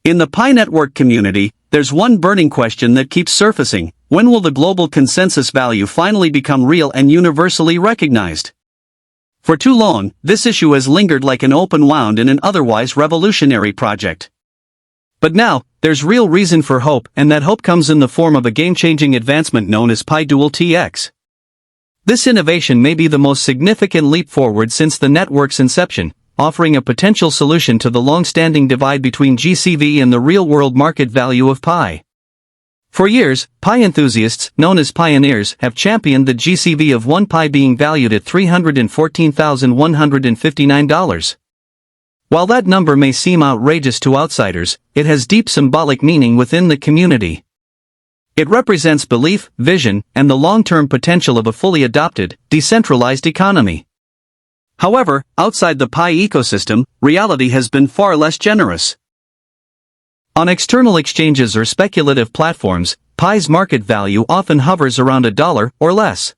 In the Pi network community, there's one burning question that keeps surfacing: when will the global consensus value finally become real and universally recognized? For too long, this issue has lingered like an open wound in an otherwise revolutionary project. But now, there's real reason for hope, and that hope comes in the form of a game-changing advancement known as Pi Dual TX. This innovation may be the most significant leap forward since the network's inception, offering a potential solution to the long-standing divide between GCV and the real-world market value of Pi. For years, Pi enthusiasts, known as pioneers, have championed the GCV of one Pi being valued at $314,159. While that number may seem outrageous to outsiders, it has deep symbolic meaning within the community. It represents belief, vision, and the long-term potential of a fully adopted, decentralized economy. However, outside the Pi ecosystem, reality has been far less generous. On external exchanges or speculative platforms, Pi's market value often hovers around $1 or less.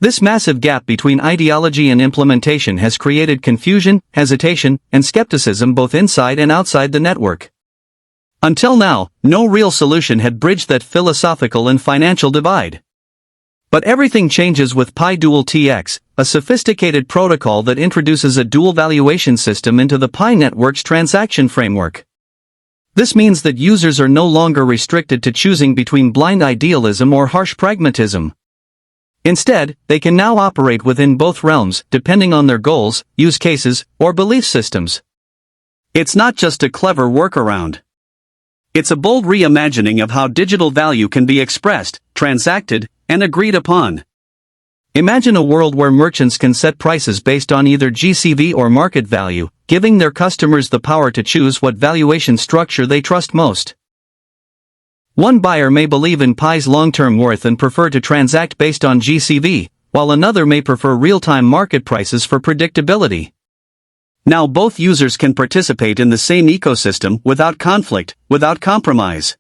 This massive gap between ideology and implementation has created confusion, hesitation, and skepticism both inside and outside the network. Until now, no real solution had bridged that philosophical and financial divide. But everything changes with Pi Dual TX, a sophisticated protocol that introduces a dual valuation system into the Pi network's transaction framework. This means that users are no longer restricted to choosing between blind idealism or harsh pragmatism. Instead, they can now operate within both realms, depending on their goals, use cases, or belief systems. It's not just a clever workaround. It's a bold reimagining of how digital value can be expressed, transacted, and agreed upon. Imagine a world where merchants can set prices based on either GCV or market value, giving their customers the power to choose what valuation structure they trust most. One buyer may believe in Pi's long-term worth and prefer to transact based on GCV, while another may prefer real-time market prices for predictability. Now both users can participate in the same ecosystem without conflict, without compromise.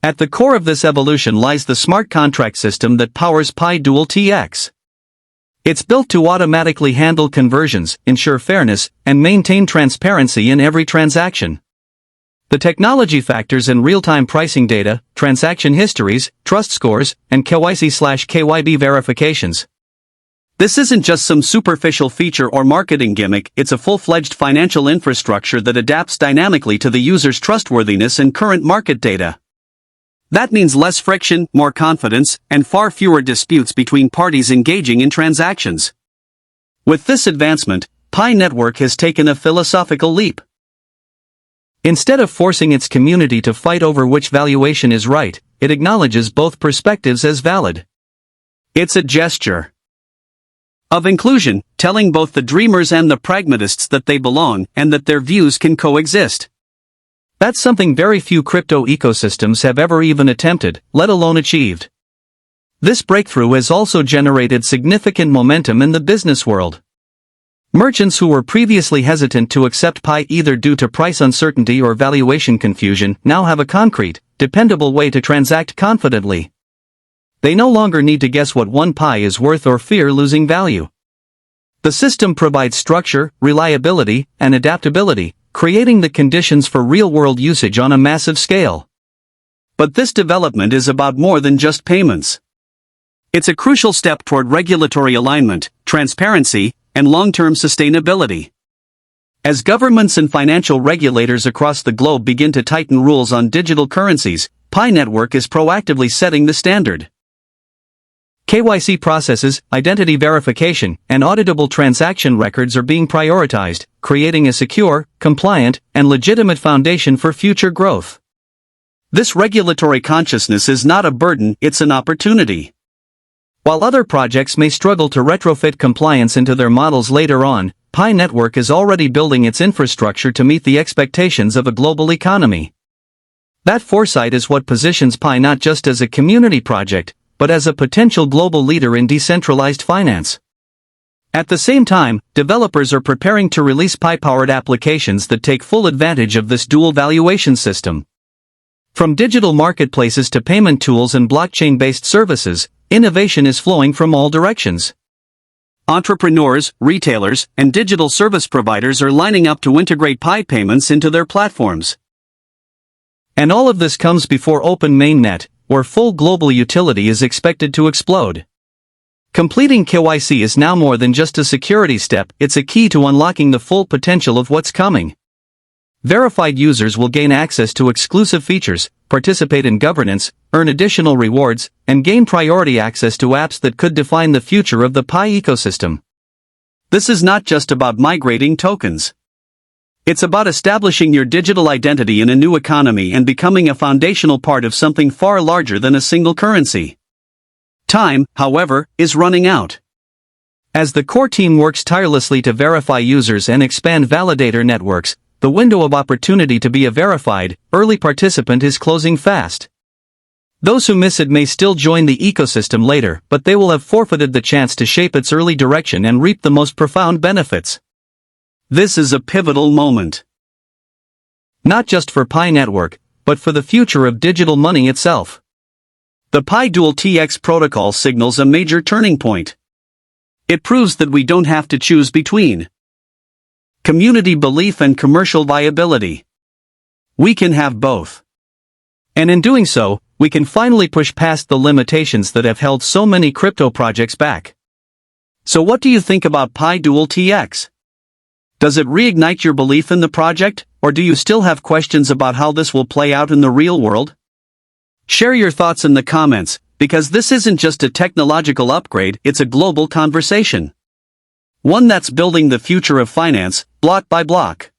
At the core of this evolution lies the smart contract system that powers Pi Dual TX. It's built to automatically handle conversions, ensure fairness, and maintain transparency in every transaction. The technology factors in real-time pricing data, transaction histories, trust scores, and KYC/KYB verifications. This isn't just some superficial feature or marketing gimmick, it's a full-fledged financial infrastructure that adapts dynamically to the user's trustworthiness and current market data. That means less friction, more confidence, and far fewer disputes between parties engaging in transactions. With this advancement, Pi Network has taken a philosophical leap. Instead of forcing its community to fight over which valuation is right, it acknowledges both perspectives as valid. It's a gesture of inclusion, telling both the dreamers and the pragmatists that they belong and that their views can coexist. That's something very few crypto ecosystems have ever even attempted, let alone achieved. This breakthrough has also generated significant momentum in the business world. Merchants who were previously hesitant to accept Pi either due to price uncertainty or valuation confusion now have a concrete, dependable way to transact confidently. They no longer need to guess what one Pi is worth or fear losing value. The system provides structure, reliability, and adaptability, creating the conditions for real-world usage on a massive scale. But this development is about more than just payments. It's a crucial step toward regulatory alignment, transparency, and long-term sustainability. As governments and financial regulators across the globe begin to tighten rules on digital currencies, Pi Network is proactively setting the standard. KYC processes, identity verification, and auditable transaction records are being prioritized, creating a secure, compliant, and legitimate foundation for future growth. This regulatory consciousness is not a burden, it's an opportunity. While other projects may struggle to retrofit compliance into their models later on, Pi Network is already building its infrastructure to meet the expectations of a global economy. That foresight is what positions Pi not just as a community project, but as a potential global leader in decentralized finance. At the same time, developers are preparing to release Pi-powered applications that take full advantage of this dual valuation system. From digital marketplaces to payment tools and blockchain-based services, innovation is flowing from all directions. Entrepreneurs, retailers, and digital service providers are lining up to integrate Pi payments into their platforms. And all of this comes before Open Mainnet, where full global utility is expected to explode. Completing KYC is now more than just a security step, it's a key to unlocking the full potential of what's coming. Verified users will gain access to exclusive features, participate in governance, earn additional rewards, and gain priority access to apps that could define the future of the Pi ecosystem. This is not just about migrating tokens. It's about establishing your digital identity in a new economy and becoming a foundational part of something far larger than a single currency. Time, however, is running out. As the core team works tirelessly to verify users and expand validator networks, the window of opportunity to be a verified, early participant is closing fast. Those who miss it may still join the ecosystem later, but they will have forfeited the chance to shape its early direction and reap the most profound benefits. This is a pivotal moment. Not just for Pi Network, but for the future of digital money itself. The Pi Dual TX protocol signals a major turning point. It proves that we don't have to choose between community belief and commercial viability. We can have both. And in doing so, we can finally push past the limitations that have held so many crypto projects back. So what do you think about Pi Dual TX? Does it reignite your belief in the project, or do you still have questions about how this will play out in the real world? Share your thoughts in the comments, because this isn't just a technological upgrade, it's a global conversation. One that's building the future of finance, block by block.